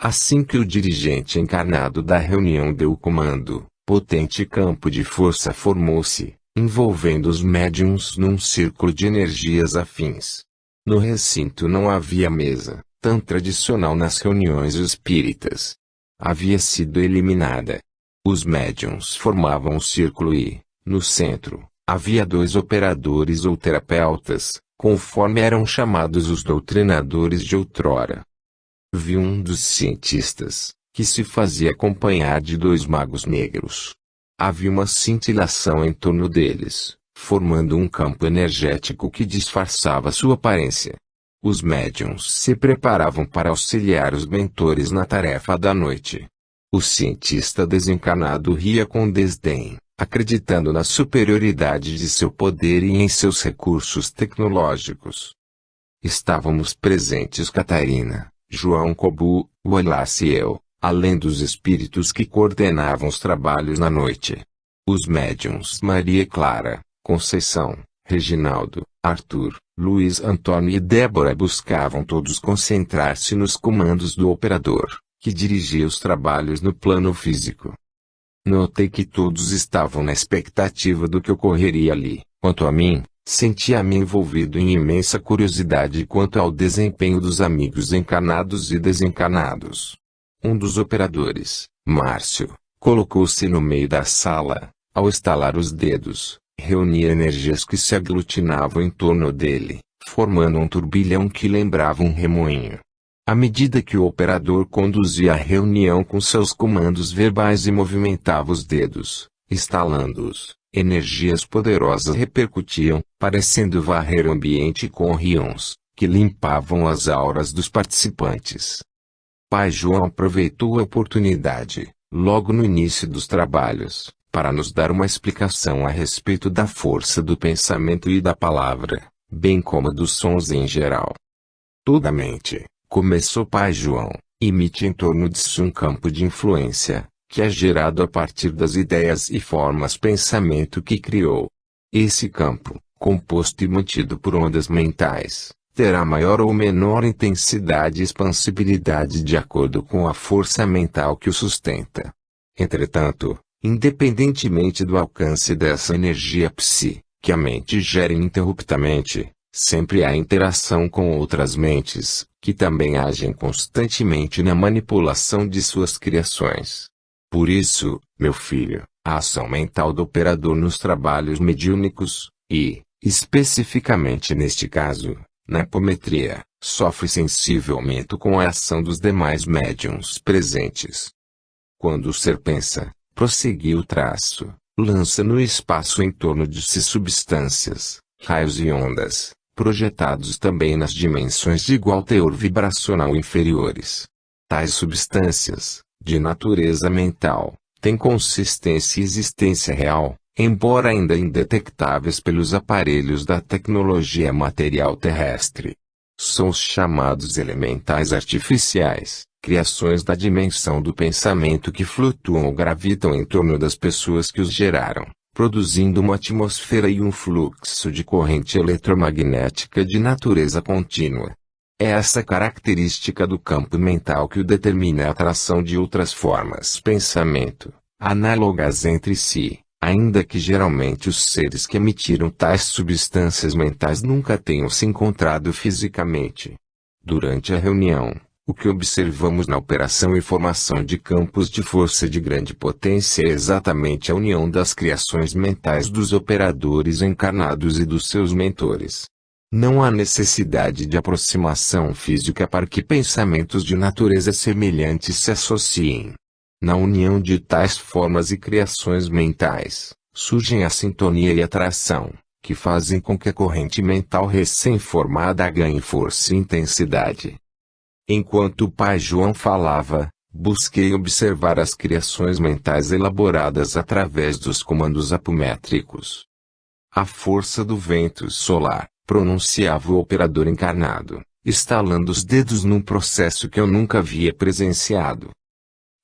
Assim que o dirigente encarnado da reunião deu o comando, potente campo de força formou-se, envolvendo os médiuns num círculo de energias afins. No recinto não havia mesa, tão tradicional nas reuniões espíritas. Havia sido eliminada. Os médiuns formavam um círculo e, no centro, havia 2 operadores ou terapeutas, conforme eram chamados os doutrinadores de outrora. Vi um dos cientistas, que se fazia acompanhar de 2 magos negros. Havia uma cintilação em torno deles, formando um campo energético que disfarçava sua aparência. Os médiuns se preparavam para auxiliar os mentores na tarefa da noite. O cientista desencarnado ria com desdém, acreditando na superioridade de seu poder e em seus recursos tecnológicos. Estávamos presentes Catarina, João Cobu, Wallace e eu, além dos espíritos que coordenavam os trabalhos na noite. Os médiuns Maria Clara, Conceição, Reginaldo, Arthur, Luiz Antônio e Débora buscavam todos concentrar-se nos comandos do operador, que dirigia os trabalhos no plano físico. Notei que todos estavam na expectativa do que ocorreria ali. Quanto a mim, sentia-me envolvido em imensa curiosidade quanto ao desempenho dos amigos encarnados e desencarnados. Um dos operadores, Márcio, colocou-se no meio da sala. Ao estalar os dedos, reunia energias que se aglutinavam em torno dele, formando um turbilhão que lembrava um remoinho. À medida que o operador conduzia a reunião com seus comandos verbais e movimentava os dedos, estalando-os, energias poderosas repercutiam, parecendo varrer o ambiente com íons, que limpavam as auras dos participantes. Pai João aproveitou a oportunidade, logo no início dos trabalhos, para nos dar uma explicação a respeito da força do pensamento e da palavra, bem como dos sons em geral. Toda a mente, começou Pai João, emite em torno de si um campo de influência, que é gerado a partir das ideias e formas pensamento que criou. Esse campo, composto e mantido por ondas mentais, terá maior ou menor intensidade e expansibilidade de acordo com a força mental que o sustenta. Entretanto, independentemente do alcance dessa energia psi, que a mente gera ininterruptamente, sempre há interação com outras mentes, que também agem constantemente na manipulação de suas criações. Por isso, meu filho, a ação mental do operador nos trabalhos mediúnicos, e, especificamente neste caso, na apometria, sofre sensível aumento com a ação dos demais médiuns presentes. Quando o ser pensa, prosseguiu o traço, lança no espaço em torno de si substâncias, raios e ondas, projetados também nas dimensões de igual teor vibracional inferiores. Tais substâncias, de natureza mental, têm consistência e existência real, embora ainda indetectáveis pelos aparelhos da tecnologia material terrestre. São os chamados elementais artificiais, criações da dimensão do pensamento que flutuam ou gravitam em torno das pessoas que os geraram, produzindo uma atmosfera e um fluxo de corrente eletromagnética de natureza contínua. É essa característica do campo mental que o determina a atração de outras formas pensamento, análogas entre si, ainda que geralmente os seres que emitiram tais substâncias mentais nunca tenham se encontrado fisicamente. Durante a reunião, o que observamos na operação e formação de campos de força de grande potência é exatamente a união das criações mentais dos operadores encarnados e dos seus mentores. Não há necessidade de aproximação física para que pensamentos de natureza semelhante se associem. Na união de tais formas e criações mentais, surgem a sintonia e atração, que fazem com que a corrente mental recém-formada ganhe força e intensidade. Enquanto o Pai João falava, busquei observar as criações mentais elaboradas através dos comandos apométricos. A força do vento solar, pronunciava o operador encarnado, estalando os dedos num processo que eu nunca havia presenciado.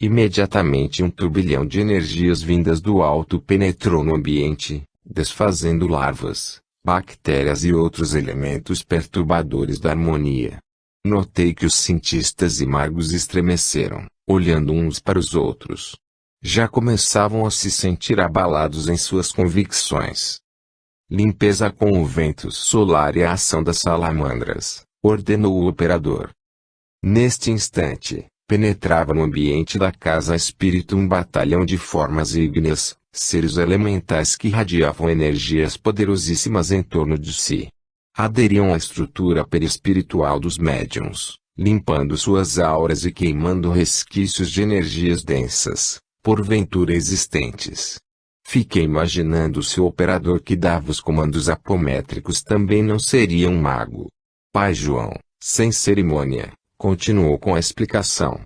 Imediatamente um turbilhão de energias vindas do alto penetrou no ambiente, desfazendo larvas, bactérias e outros elementos perturbadores da harmonia. Notei que os cientistas e magos estremeceram, olhando uns para os outros. Já começavam a se sentir abalados em suas convicções. Limpeza com o vento solar e a ação das salamandras, ordenou o operador. Neste instante, penetrava no ambiente da casa espírita um batalhão de formas ígneas, seres elementais que irradiavam energias poderosíssimas em torno de si. Aderiam à estrutura perispiritual dos médiuns, limpando suas auras e queimando resquícios de energias densas, porventura existentes. Fiquei imaginando se o operador que dava os comandos apométricos também não seria um mago. Pai João, sem cerimônia, continuou com a explicação.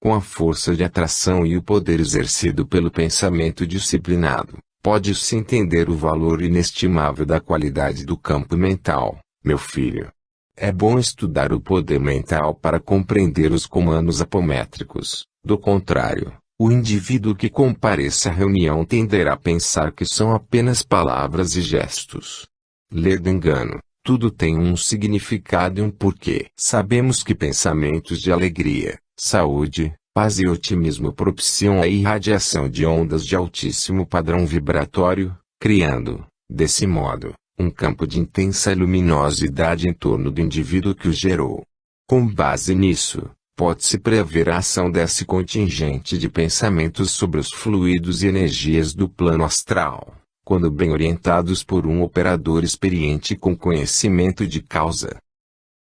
Com a força de atração e o poder exercido pelo pensamento disciplinado, pode-se entender o valor inestimável da qualidade do campo mental, meu filho. É bom estudar o poder mental para compreender os comandos apométricos, do contrário, o indivíduo que compareça à reunião tenderá a pensar que são apenas palavras e gestos. Ledo engano, tudo tem um significado e um porquê. Sabemos que pensamentos de alegria, saúde, paz e otimismo propiciam a irradiação de ondas de altíssimo padrão vibratório, criando, desse modo, um campo de intensa luminosidade em torno do indivíduo que o gerou. Com base nisso, pode-se prever a ação desse contingente de pensamentos sobre os fluidos e energias do plano astral, quando bem orientados por um operador experiente com conhecimento de causa.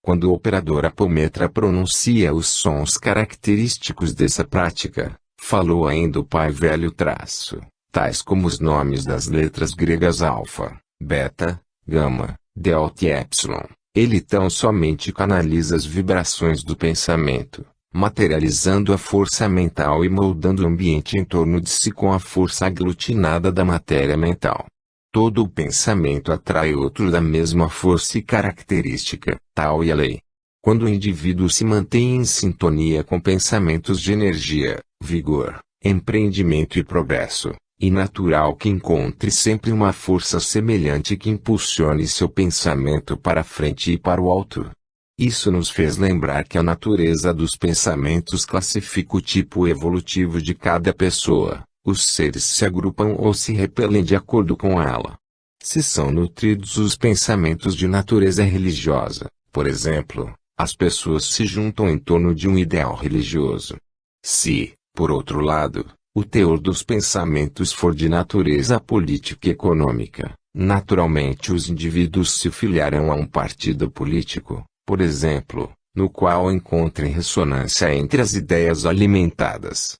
Quando o operador apometra pronuncia os sons característicos dessa prática, falou ainda o pai velho traço, tais como os nomes das letras gregas alfa, beta, gama, delta e epsilon. Ele tão somente canaliza as vibrações do pensamento, materializando a força mental e moldando o ambiente em torno de si com a força aglutinada da matéria mental. Todo o pensamento atrai outro da mesma força e característica, tal é a lei. Quando o indivíduo se mantém em sintonia com pensamentos de energia, vigor, empreendimento e progresso, é natural que encontre sempre uma força semelhante que impulsione seu pensamento para frente e para o alto. Isso nos fez lembrar que a natureza dos pensamentos classifica o tipo evolutivo de cada pessoa. Os seres se agrupam ou se repelem de acordo com ela. Se são nutridos os pensamentos de natureza religiosa, por exemplo, as pessoas se juntam em torno de um ideal religioso. Se, por outro lado, o teor dos pensamentos for de natureza política e econômica, naturalmente os indivíduos se filiarão a um partido político, por exemplo, no qual encontrem ressonância entre as ideias alimentadas.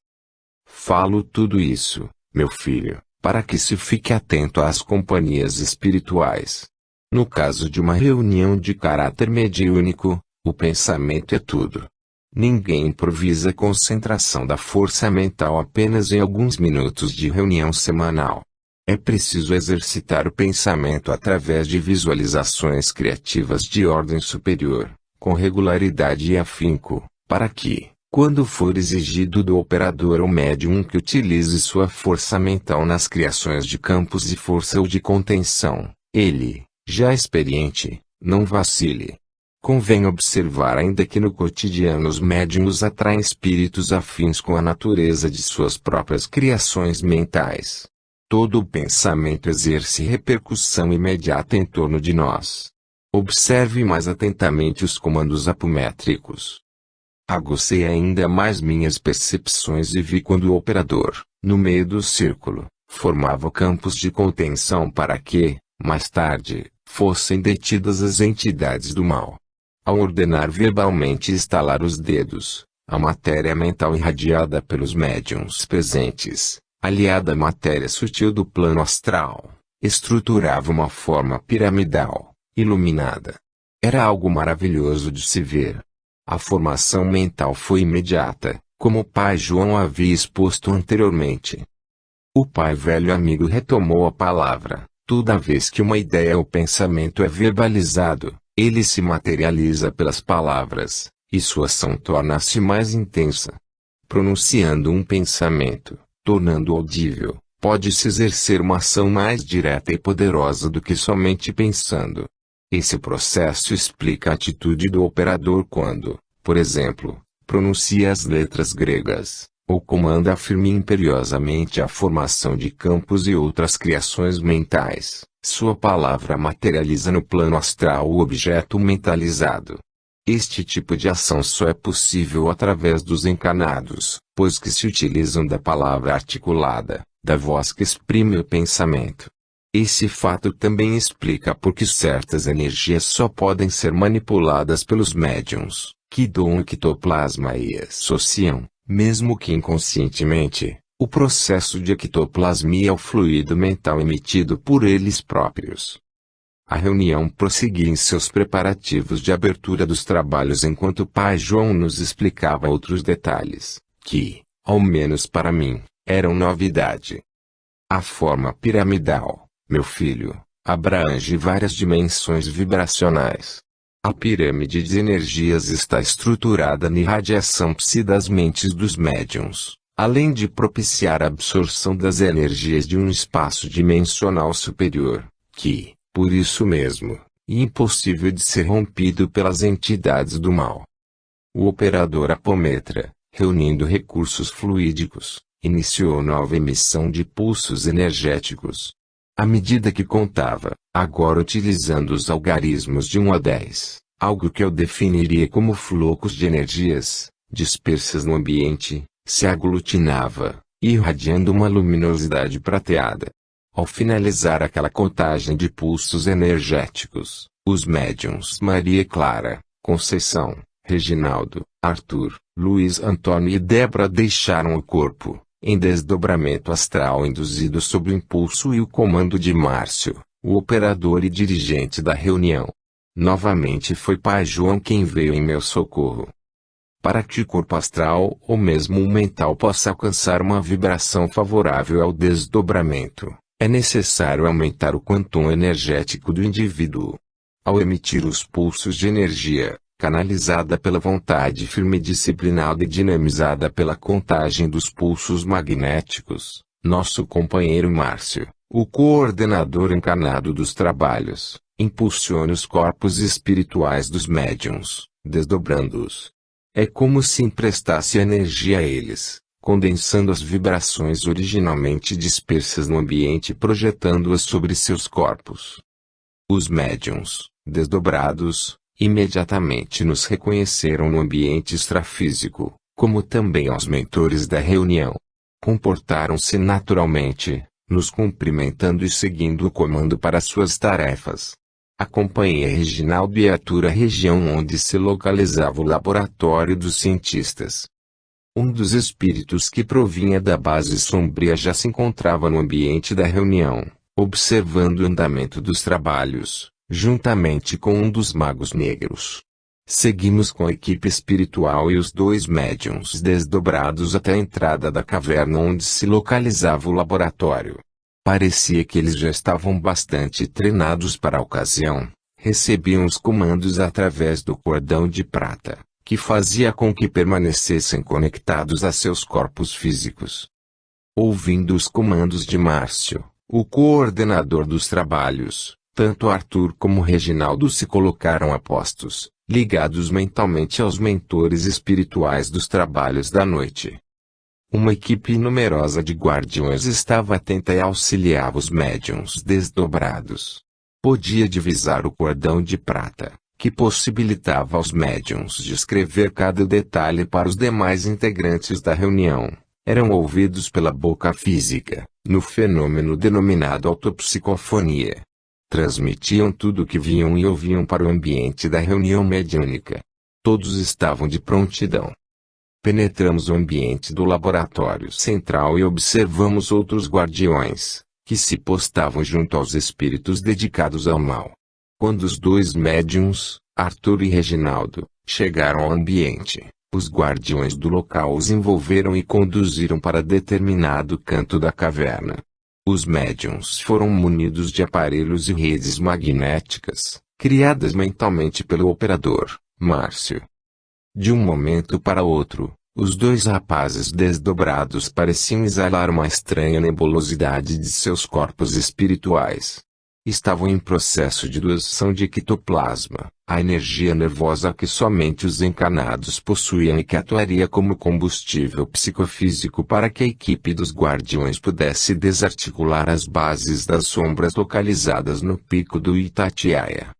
Falo tudo isso, meu filho, para que se fique atento às companhias espirituais. No caso de uma reunião de caráter mediúnico, o pensamento é tudo. Ninguém improvisa a concentração da força mental apenas em alguns minutos de reunião semanal. É preciso exercitar o pensamento através de visualizações criativas de ordem superior, com regularidade e afinco, para que, quando for exigido do operador ou médium que utilize sua força mental nas criações de campos de força ou de contenção, ele, já experiente, não vacile. Convém observar ainda que no cotidiano os médiuns atraem espíritos afins com a natureza de suas próprias criações mentais. Todo o pensamento exerce repercussão imediata em torno de nós. Observe mais atentamente os comandos apométricos. Agucei ainda mais minhas percepções e vi quando o operador, no meio do círculo, formava campos de contenção para que, mais tarde, fossem detidas as entidades do mal. Ao ordenar verbalmente estalar os dedos, a matéria mental irradiada pelos médiuns presentes, aliada à matéria sutil do plano astral, estruturava uma forma piramidal, iluminada. Era algo maravilhoso de se ver. A formação mental foi imediata, como o pai João havia exposto anteriormente. O pai velho amigo retomou a palavra. Toda vez que uma ideia ou pensamento é verbalizado, ele se materializa pelas palavras, e sua ação torna-se mais intensa. Pronunciando um pensamento, tornando-o audível, pode-se exercer uma ação mais direta e poderosa do que somente pensando. Esse processo explica a atitude do operador quando, por exemplo, pronuncia as letras gregas, ou comanda firme e imperiosamente a formação de campos e outras criações mentais. Sua palavra materializa no plano astral o objeto mentalizado. Este tipo de ação só é possível através dos encarnados, pois que se utilizam da palavra articulada, da voz que exprime o pensamento. Esse fato também explica por que certas energias só podem ser manipuladas pelos médiuns, que doam o ectoplasma e associam, mesmo que inconscientemente, o processo de ectoplasmia ao fluido mental emitido por eles próprios. A reunião prosseguia em seus preparativos de abertura dos trabalhos enquanto o pai João nos explicava outros detalhes, que, ao menos para mim, eram novidade. A forma piramidal, meu filho, abrange várias dimensões vibracionais. A pirâmide de energias está estruturada na irradiação psi das mentes dos médiuns, além de propiciar a absorção das energias de um espaço dimensional superior, que, por isso mesmo, é impossível de ser rompido pelas entidades do mal. O operador apometra, reunindo recursos fluídicos, iniciou nova emissão de pulsos energéticos. À medida que contava, agora utilizando os algarismos de 1 a 10, algo que eu definiria como flocos de energias, dispersas no ambiente, se aglutinava, irradiando uma luminosidade prateada. Ao finalizar aquela contagem de pulsos energéticos, os médiuns Maria Clara, Conceição, Reginaldo, Arthur, Luiz Antônio e Débora deixaram o corpo, em desdobramento astral induzido sob o impulso e o comando de Márcio, o operador e dirigente da reunião. Novamente foi pai João quem veio em meu socorro. Para que o corpo astral ou mesmo o mental possa alcançar uma vibração favorável ao desdobramento, é necessário aumentar o quantum energético do indivíduo. Ao emitir os pulsos de energia, canalizada pela vontade firme e disciplinada e dinamizada pela contagem dos pulsos magnéticos, nosso companheiro Márcio, o coordenador encarnado dos trabalhos, impulsiona os corpos espirituais dos médiuns, desdobrando-os. É como se emprestasse energia a eles, condensando as vibrações originalmente dispersas no ambiente e projetando-as sobre seus corpos. Os médiuns, desdobrados, imediatamente nos reconheceram no ambiente extrafísico, como também aos mentores da reunião. Comportaram-se naturalmente, nos cumprimentando e seguindo o comando para suas tarefas. Acompanhei Reginaldo e Arthur à região onde se localizava o laboratório dos cientistas. Um dos espíritos que provinha da base sombria já se encontrava no ambiente da reunião, observando o andamento dos trabalhos, juntamente com um dos magos negros. Seguimos com a equipe espiritual e os 2 médiuns desdobrados até a entrada da caverna onde se localizava o laboratório. Parecia que eles já estavam bastante treinados para a ocasião, recebiam os comandos através do cordão de prata, que fazia com que permanecessem conectados a seus corpos físicos. Ouvindo os comandos de Márcio, o coordenador dos trabalhos, tanto Arthur como Reginaldo se colocaram a postos, ligados mentalmente aos mentores espirituais dos trabalhos da noite. Uma equipe numerosa de guardiões estava atenta e auxiliava os médiuns desdobrados. Podia divisar o cordão de prata, que possibilitava aos médiuns descrever cada detalhe para os demais integrantes da reunião. Eram ouvidos pela boca física, no fenômeno denominado autopsicofonia. Transmitiam tudo o que viam e ouviam para o ambiente da reunião mediúnica. Todos estavam de prontidão. Penetramos o ambiente do laboratório central e observamos outros guardiões, que se postavam junto aos espíritos dedicados ao mal. Quando os 2 médiuns, Arthur e Reginaldo, chegaram ao ambiente, os guardiões do local os envolveram e conduziram para determinado canto da caverna. Os médiuns foram munidos de aparelhos e redes magnéticas, criadas mentalmente pelo operador, Márcio. De um momento para outro, os 2 rapazes desdobrados pareciam exalar uma estranha nebulosidade de seus corpos espirituais. estavam em processo de doação de ectoplasma, a energia nervosa que somente os encarnados possuíam e que atuaria como combustível psicofísico para que a equipe dos guardiões pudesse desarticular as bases das sombras localizadas no pico do Itatiaia.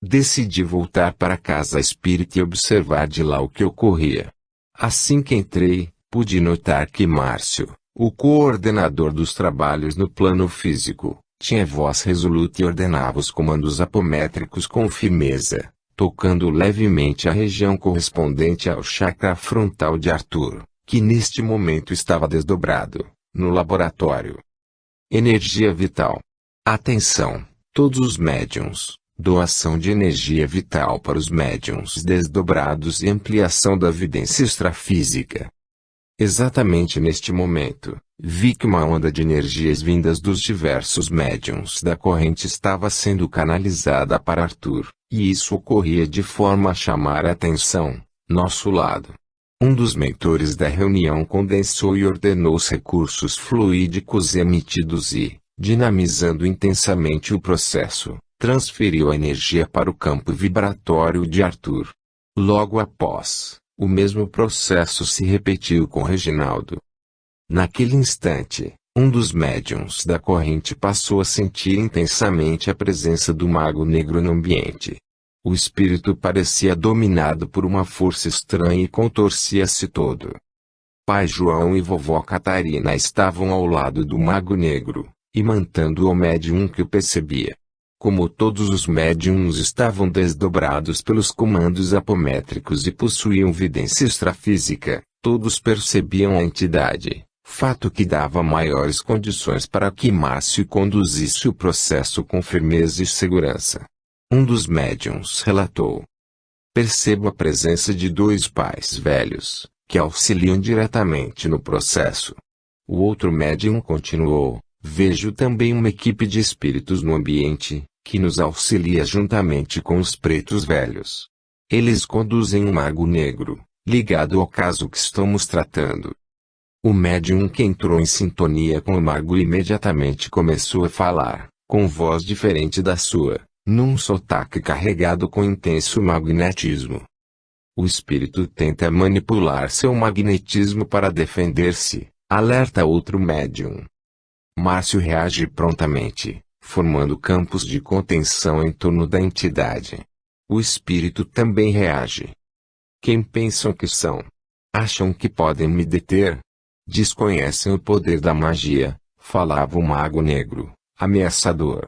Decidi voltar para casa espírita e observar de lá o que ocorria. Assim que entrei, pude notar que Márcio, o coordenador dos trabalhos no plano físico, tinha voz resoluta e ordenava os comandos apométricos com firmeza, tocando levemente a região correspondente ao chakra frontal de Arthur, que neste momento estava desdobrado, no laboratório. Energia vital. Atenção, todos os médiuns. Doação de energia vital para os médiuns desdobrados e ampliação da vidência extrafísica. Exatamente neste momento, vi que uma onda de energias vindas dos diversos médiuns da corrente estava sendo canalizada para Arthur, e isso ocorria de forma a chamar a atenção, nosso lado. Um dos mentores da reunião condensou e ordenou os recursos fluídicos emitidos e, dinamizando intensamente o processo, transferiu a energia para o campo vibratório de Arthur. Logo após, o mesmo processo se repetiu com Reginaldo. Naquele instante, um dos médiuns da corrente passou a sentir intensamente a presença do mago negro no ambiente. O espírito parecia dominado por uma força estranha e contorcia-se todo. Pai João e vovó Catarina estavam ao lado do mago negro, imantando o médium que o percebia. Como todos os médiums estavam desdobrados pelos comandos apométricos e possuíam vidência extrafísica, todos percebiam a entidade, fato que dava maiores condições para que Márcio conduzisse o processo com firmeza e segurança. Um dos médiums relatou: percebo a presença de dois pais velhos, que auxiliam diretamente no processo. O outro médium continuou: vejo também uma equipe de espíritos no ambiente, que nos auxilia juntamente com os pretos velhos. Eles conduzem um mago negro, ligado ao caso que estamos tratando. O médium que entrou em sintonia com o mago imediatamente começou a falar, com voz diferente da sua, num sotaque carregado com intenso magnetismo. O espírito tenta manipular seu magnetismo para defender-se, alerta outro médium. Márcio reage prontamente, formando campos de contenção em torno da entidade. O espírito também reage. Quem pensam que são? Acham que podem me deter? Desconhecem o poder da magia, falava o mago negro, ameaçador.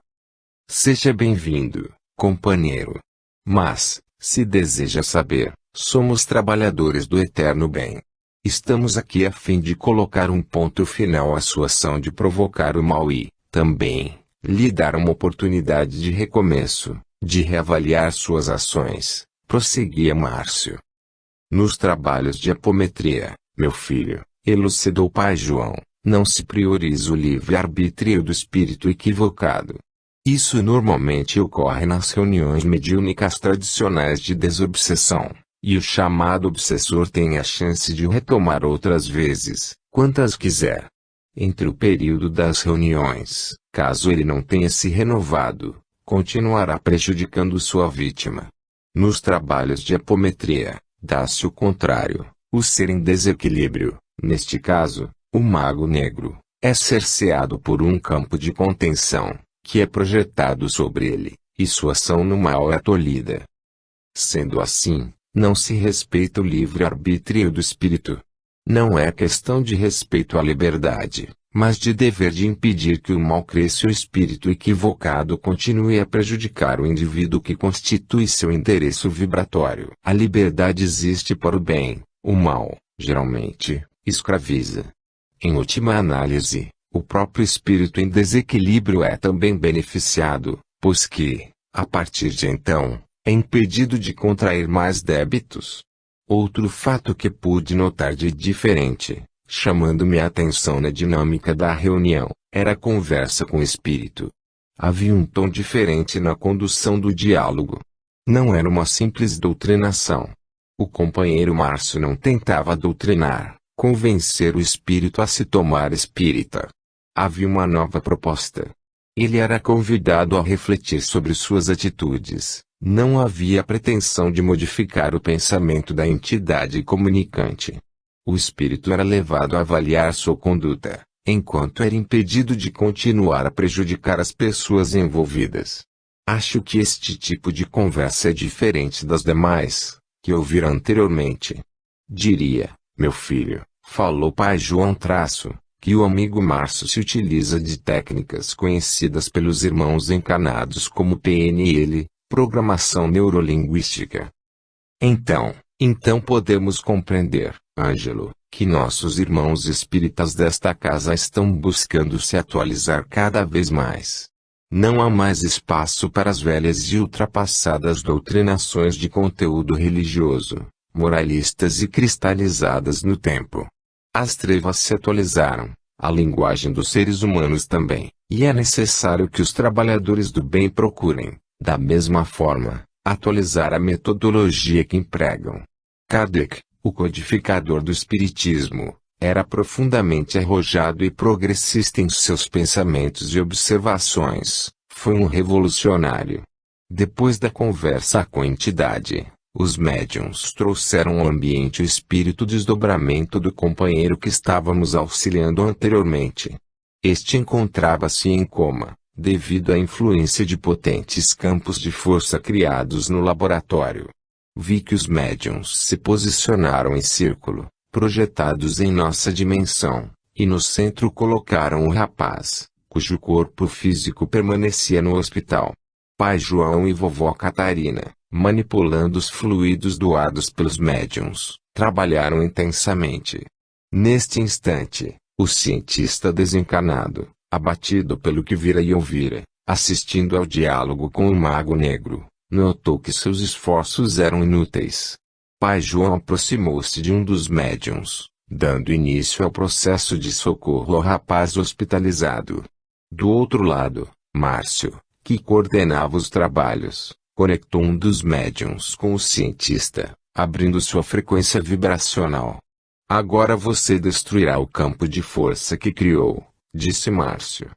Seja bem-vindo, companheiro. Mas, se deseja saber, somos trabalhadores do eterno bem. Estamos aqui a fim de colocar um ponto final à sua ação de provocar o mal e, também, lhe dar uma oportunidade de recomeço, de reavaliar suas ações, prosseguia Márcio. Nos trabalhos de apometria, meu filho, elucidou pai João, não se prioriza o livre-arbítrio do espírito equivocado. Isso normalmente ocorre nas reuniões mediúnicas tradicionais de desobsessão, e o chamado obsessor tem a chance de o retomar outras vezes, quantas quiser. Entre o período das reuniões, caso ele não tenha se renovado, continuará prejudicando sua vítima. Nos trabalhos de apometria, dá-se o contrário, o ser em desequilíbrio, neste caso, o mago negro, é cerceado por um campo de contenção, que é projetado sobre ele, e sua ação no mal é tolhida. Sendo assim, não se respeita o livre-arbítrio do espírito. Não é questão de respeito à liberdade, mas de dever de impedir que o mal cresça e o espírito equivocado continue a prejudicar o indivíduo que constitui seu endereço vibratório. A liberdade existe para o bem, o mal, geralmente, escraviza. Em última análise, o próprio espírito em desequilíbrio é também beneficiado, pois que, a partir de então, é impedido de contrair mais débitos. Outro fato que pude notar de diferente, chamando-me a atenção na dinâmica da reunião, era a conversa com o espírito. Havia um tom diferente na condução do diálogo. Não era uma simples doutrinação. O companheiro Márcio não tentava doutrinar, convencer o espírito a se tomar espírita. Havia uma nova proposta. Ele era convidado a refletir sobre suas atitudes. Não havia pretensão de modificar o pensamento da entidade comunicante. O espírito era levado a avaliar sua conduta, enquanto era impedido de continuar a prejudicar as pessoas envolvidas. Acho que este tipo de conversa é diferente das demais, que ouvi anteriormente. Diria, meu filho, falou pai João que o amigo Márcio se utiliza de técnicas conhecidas pelos irmãos encarnados como PNL, Programação Neurolinguística. Então podemos compreender, Ângelo, que nossos irmãos espíritas desta casa estão buscando se atualizar cada vez mais. Não há mais espaço para as velhas e ultrapassadas doutrinações de conteúdo religioso, moralistas e cristalizadas no tempo. As trevas se atualizaram, a linguagem dos seres humanos também, e é necessário que os trabalhadores do bem procurem, da mesma forma, atualizar a metodologia que empregam. Kardec, o codificador do espiritismo, era profundamente arrojado e progressista em seus pensamentos e observações. Foi um revolucionário. Depois da conversa com a entidade, os médiuns trouxeram ao ambiente o espírito desdobramento do companheiro que estávamos auxiliando anteriormente. Este encontrava-se em coma, devido à influência de potentes campos de força criados no laboratório. Vi que os médiuns se posicionaram em círculo, projetados em nossa dimensão, e no centro colocaram o rapaz, cujo corpo físico permanecia no hospital. Pai João e vovó Catarina, manipulando os fluidos doados pelos médiuns, trabalharam intensamente. Neste instante, o cientista desencarnado, abatido pelo que vira e ouvira, assistindo ao diálogo com o mago negro, notou que seus esforços eram inúteis. Pai João aproximou-se de um dos médiuns, dando início ao processo de socorro ao rapaz hospitalizado. Do outro lado, Márcio, que coordenava os trabalhos, conectou um dos médiuns com o cientista, abrindo sua frequência vibracional. Agora você destruirá o campo de força que criou, disse Márcio.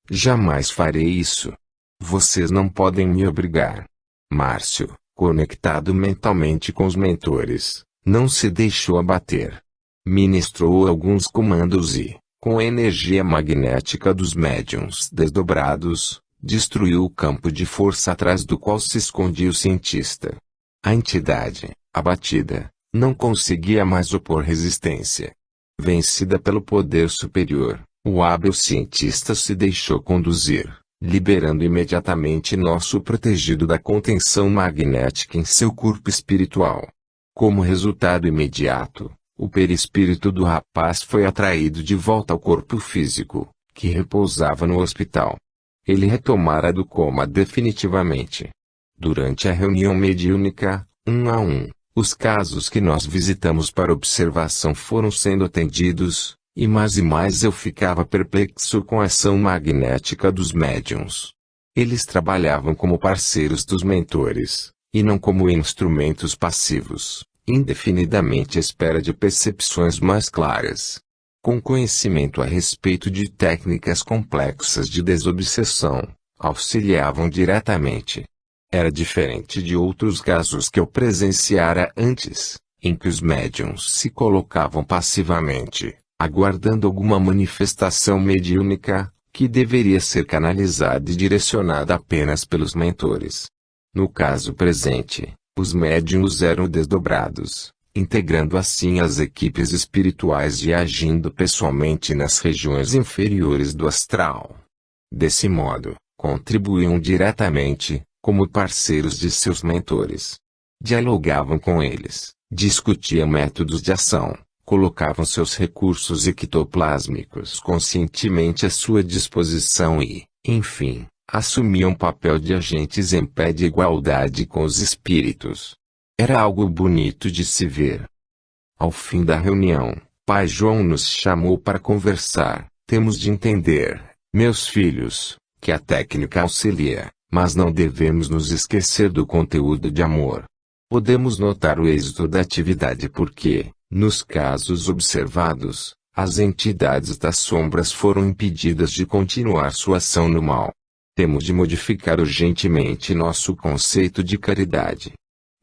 Jamais farei isso. Vocês não podem me obrigar. Márcio, conectado mentalmente com os mentores, não se deixou abater. Ministrou alguns comandos e, com a energia magnética dos médiuns desdobrados, destruiu o campo de força atrás do qual se escondia o cientista. A entidade, abatida, não conseguia mais opor resistência. Vencida pelo poder superior, o hábil cientista se deixou conduzir, liberando imediatamente nosso protegido da contenção magnética em seu corpo espiritual. Como resultado imediato, o perispírito do rapaz foi atraído de volta ao corpo físico, que repousava no hospital. Ele retomara do coma definitivamente. Durante a reunião mediúnica, um a um, os casos que nós visitamos para observação foram sendo atendidos, e mais eu ficava perplexo com a ação magnética dos médiuns. Eles trabalhavam como parceiros dos mentores, e não como instrumentos passivos, indefinidamente à espera de percepções mais claras. Com conhecimento a respeito de técnicas complexas de desobsessão, auxiliavam diretamente. Era diferente de outros casos que eu presenciara antes, em que os médiuns se colocavam passivamente, aguardando alguma manifestação mediúnica, que deveria ser canalizada e direcionada apenas pelos mentores. No caso presente, os médiuns eram desdobrados, integrando assim as equipes espirituais e agindo pessoalmente nas regiões inferiores do astral. Desse modo, contribuíam diretamente, como parceiros de seus mentores. Dialogavam com eles, discutiam métodos de ação, colocavam seus recursos ectoplásmicos conscientemente à sua disposição e, enfim, assumiam papel de agentes em pé de igualdade com os espíritos. Era algo bonito de se ver. Ao fim da reunião, Pai João nos chamou para conversar. Temos de entender, meus filhos, que a técnica auxilia, mas não devemos nos esquecer do conteúdo de amor. Podemos notar o êxito da atividade porque, nos casos observados, as entidades das sombras foram impedidas de continuar sua ação no mal. Temos de modificar urgentemente nosso conceito de caridade.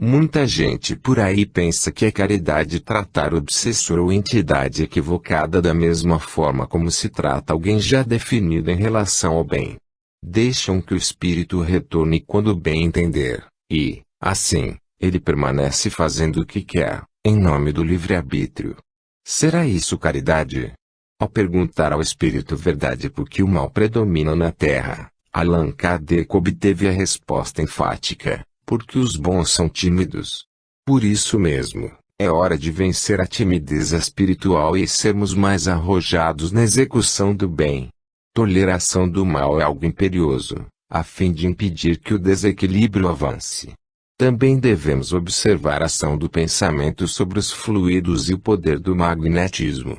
Muita gente por aí pensa que é caridade tratar o obsessor ou entidade equivocada da mesma forma como se trata alguém já definido em relação ao bem. Deixam que o espírito retorne quando bem entender, e, assim, ele permanece fazendo o que quer, em nome do livre-arbítrio. Será isso caridade? Ao perguntar ao espírito verdade por que o mal predomina na Terra, Allan Kardec obteve a resposta enfática: porque os bons são tímidos. Por isso mesmo, é hora de vencer a timidez espiritual e sermos mais arrojados na execução do bem. Toleração do mal é algo imperioso, a fim de impedir que o desequilíbrio avance. Também devemos observar a ação do pensamento sobre os fluidos e o poder do magnetismo.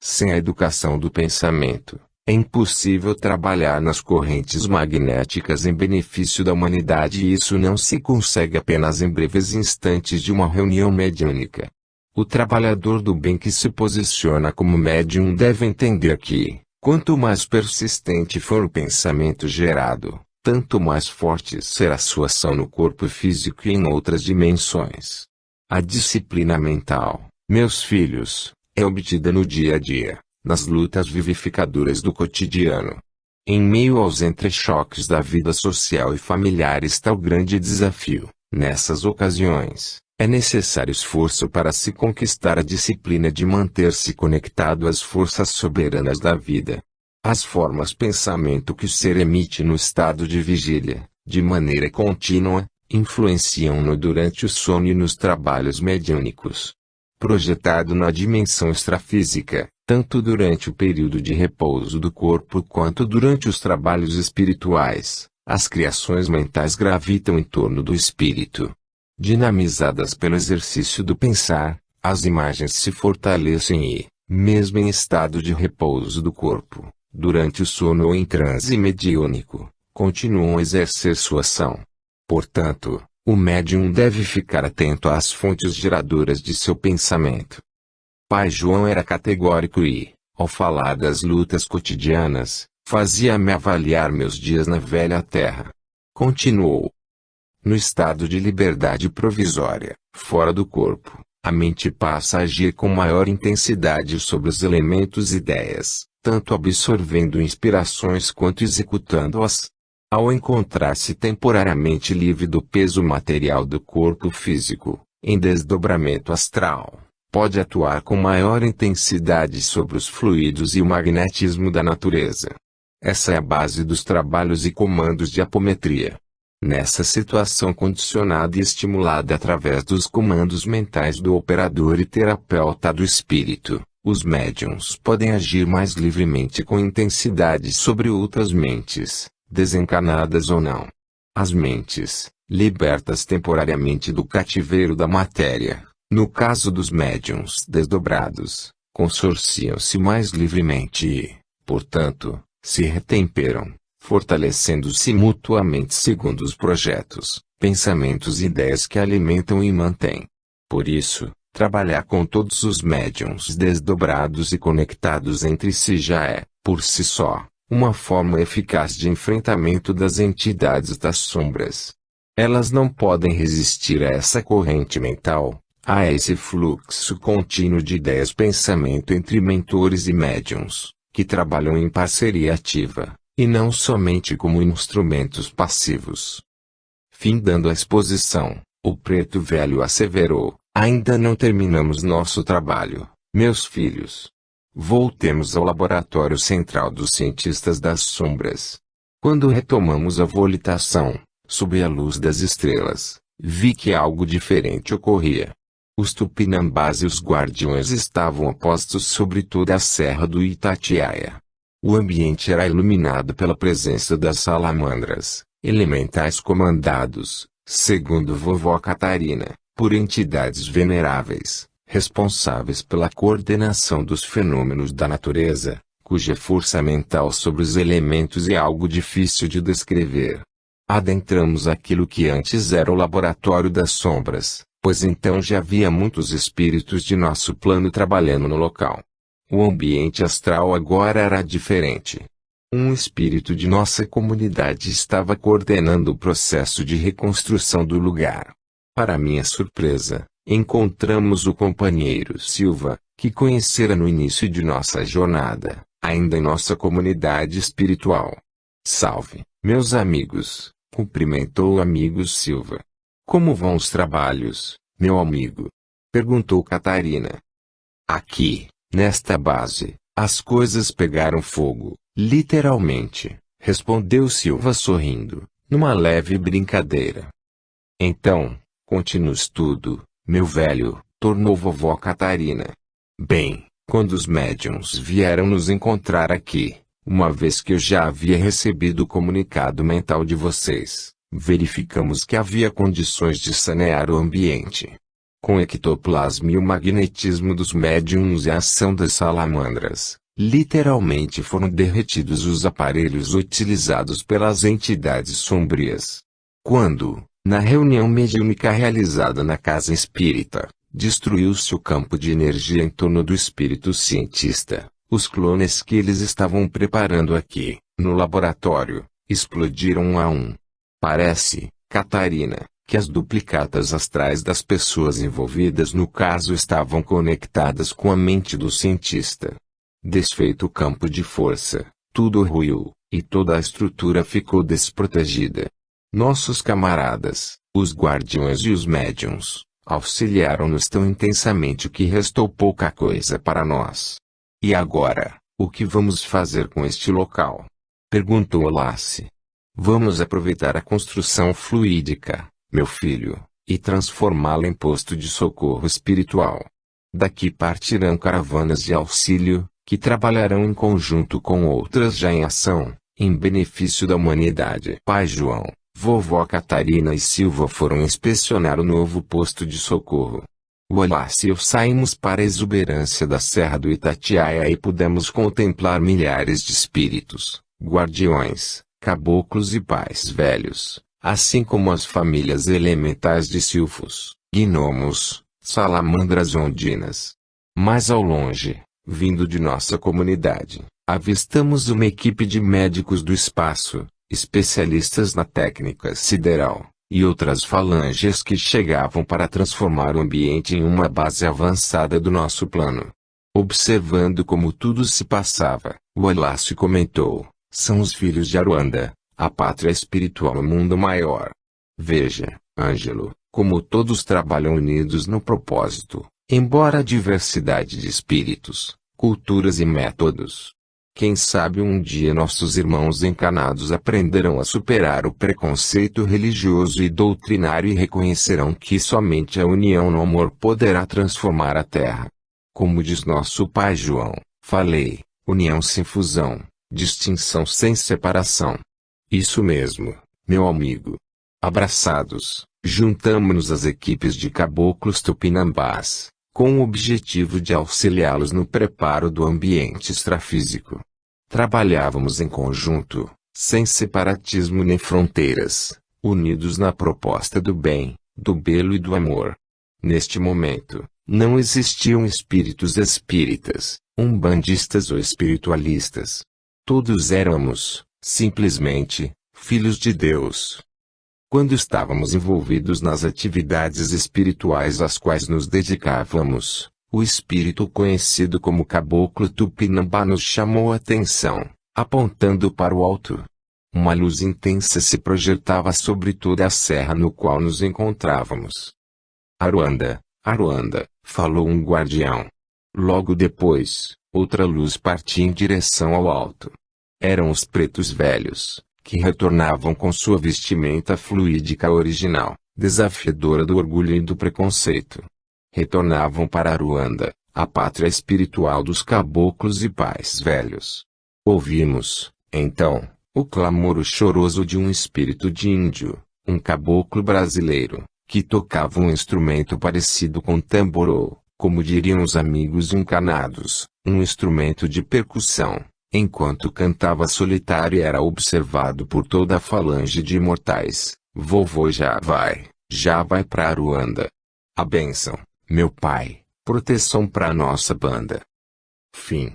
Sem a educação do pensamento, é impossível trabalhar nas correntes magnéticas em benefício da humanidade e isso não se consegue apenas em breves instantes de uma reunião mediúnica. O trabalhador do bem que se posiciona como médium deve entender que, quanto mais persistente for o pensamento gerado, tanto mais forte será sua ação no corpo físico e em outras dimensões. A disciplina mental, meus filhos, é obtida no dia a dia, nas lutas vivificadoras do cotidiano. Em meio aos entrechoques da vida social e familiar está o grande desafio. Nessas ocasiões, é necessário esforço para se conquistar a disciplina de manter-se conectado às forças soberanas da vida. As formas pensamento que o ser emite no estado de vigília, de maneira contínua, influenciam-no durante o sono e nos trabalhos mediúnicos. Projetado na dimensão extrafísica, tanto durante o período de repouso do corpo quanto durante os trabalhos espirituais, as criações mentais gravitam em torno do espírito. Dinamizadas pelo exercício do pensar, as imagens se fortalecem e, mesmo em estado de repouso do corpo, durante o sono ou em transe mediúnico, continuam a exercer sua ação. Portanto, o médium deve ficar atento às fontes geradoras de seu pensamento. Pai João era categórico e, ao falar das lutas cotidianas, fazia-me avaliar meus dias na velha terra. Continuou. No estado de liberdade provisória, fora do corpo, a mente passa a agir com maior intensidade sobre os elementos e ideias, tanto absorvendo inspirações quanto executando-as. Ao encontrar-se temporariamente livre do peso material do corpo físico, em desdobramento astral, pode atuar com maior intensidade sobre os fluidos e o magnetismo da natureza. Essa é a base dos trabalhos e comandos de apometria. Nessa situação condicionada e estimulada através dos comandos mentais do operador e terapeuta do espírito, os médiuns podem agir mais livremente com intensidade sobre outras mentes, desencarnadas ou não. As mentes, libertas temporariamente do cativeiro da matéria, no caso dos médiuns desdobrados, consorciam-se mais livremente e, portanto, se retemperam, fortalecendo-se mutuamente segundo os projetos, pensamentos e ideias que alimentam e mantêm. Por isso, trabalhar com todos os médiuns desdobrados e conectados entre si já é, por si só, uma forma eficaz de enfrentamento das entidades das sombras. Elas não podem resistir a essa corrente mental, a esse fluxo contínuo de ideias-pensamento entre mentores e médiuns, que trabalham em parceria ativa, e não somente como instrumentos passivos. Findando a exposição, o preto velho asseverou: ainda não terminamos nosso trabalho, meus filhos. Voltemos ao laboratório central dos cientistas das sombras. Quando retomamos a volitação, sob a luz das estrelas, vi que algo diferente ocorria. Os tupinambás e os guardiões estavam postos sobre toda a serra do Itatiaia. O ambiente era iluminado pela presença das salamandras, elementais comandados, segundo vovó Catarina, por entidades veneráveis, responsáveis pela coordenação dos fenômenos da natureza, cuja força mental sobre os elementos é algo difícil de descrever. Adentramos aquilo que antes era o laboratório das sombras, pois então já havia muitos espíritos de nosso plano trabalhando no local. O ambiente astral agora era diferente. Um espírito de nossa comunidade estava coordenando o processo de reconstrução do lugar. Para minha surpresa, encontramos o companheiro Silva, que conhecera no início de nossa jornada, ainda em nossa comunidade espiritual. Salve, meus amigos, cumprimentou o amigo Silva. Como vão os trabalhos, meu amigo? Perguntou Catarina. Aqui, nesta base, as coisas pegaram fogo, literalmente, respondeu Silva sorrindo, numa leve brincadeira. Então, continue tudo, meu velho, tornou vovó Catarina. Bem, quando os médiuns vieram nos encontrar aqui, uma vez que eu já havia recebido o comunicado mental de vocês, verificamos que havia condições de sanear o ambiente. Com o ectoplasma e o magnetismo dos médiuns e a ação das salamandras, literalmente foram derretidos os aparelhos utilizados pelas entidades sombrias. Quando, na reunião mediúnica realizada na casa espírita, destruiu-se o campo de energia em torno do espírito cientista, os clones que eles estavam preparando aqui, no laboratório, explodiram um a um. Parece, Catarina, que as duplicatas astrais das pessoas envolvidas no caso estavam conectadas com a mente do cientista. Desfeito o campo de força, tudo ruiu, e toda a estrutura ficou desprotegida. Nossos camaradas, os guardiões e os médiuns, auxiliaram-nos tão intensamente que restou pouca coisa para nós. E agora, o que vamos fazer com este local? Perguntou Lasse. Vamos aproveitar a construção fluídica, meu filho, e transformá-la em posto de socorro espiritual. Daqui partirão caravanas de auxílio, que trabalharão em conjunto com outras já em ação, em benefício da humanidade. Pai João, vovó Catarina e Silva foram inspecionar o novo posto de socorro. O Lasse e eu saímos para a exuberância da Serra do Itatiaia e pudemos contemplar milhares de espíritos, guardiões, caboclos e pais velhos, assim como as famílias elementais de silfos, gnomos, salamandras ondinas. Mais ao longe, vindo de nossa comunidade, avistamos uma equipe de médicos do espaço, especialistas na técnica sideral, e outras falanges que chegavam para transformar o ambiente em uma base avançada do nosso plano. Observando como tudo se passava, o Alácio comentou: são os filhos de Aruanda, a pátria espiritual no mundo maior. Veja, Ângelo, como todos trabalham unidos no propósito, embora a diversidade de espíritos, culturas e métodos. Quem sabe um dia nossos irmãos encarnados aprenderão a superar o preconceito religioso e doutrinário e reconhecerão que somente a união no amor poderá transformar a Terra. Como diz nosso pai João, falei, união sem fusão, distinção sem separação. Isso mesmo, meu amigo. Abraçados, juntamo-nos às equipes de caboclos tupinambás, com o objetivo de auxiliá-los no preparo do ambiente extrafísico. Trabalhávamos em conjunto, sem separatismo nem fronteiras, unidos na proposta do bem, do belo e do amor. Neste momento, não existiam espíritos espíritas, umbandistas ou espiritualistas. Todos éramos, simplesmente, filhos de Deus. Quando estávamos envolvidos nas atividades espirituais às quais nos dedicávamos, o espírito conhecido como Caboclo Tupinambá nos chamou a atenção, apontando para o alto. Uma luz intensa se projetava sobre toda a serra no qual nos encontrávamos. Aruanda, Aruanda, falou um guardião. Logo depois, outra luz partia em direção ao alto. Eram os pretos velhos, que retornavam com sua vestimenta fluídica original, desafiadora do orgulho e do preconceito. Retornavam para Aruanda, a pátria espiritual dos caboclos e pais velhos. Ouvimos, então, o clamor choroso de um espírito de índio, um caboclo brasileiro, que tocava um instrumento parecido com tamborô, como diriam os amigos encanados, um instrumento de percussão, enquanto cantava solitário e era observado por toda a falange de imortais. Vovô já vai pra Aruanda. A bênção, meu pai, proteção pra nossa banda. Fim.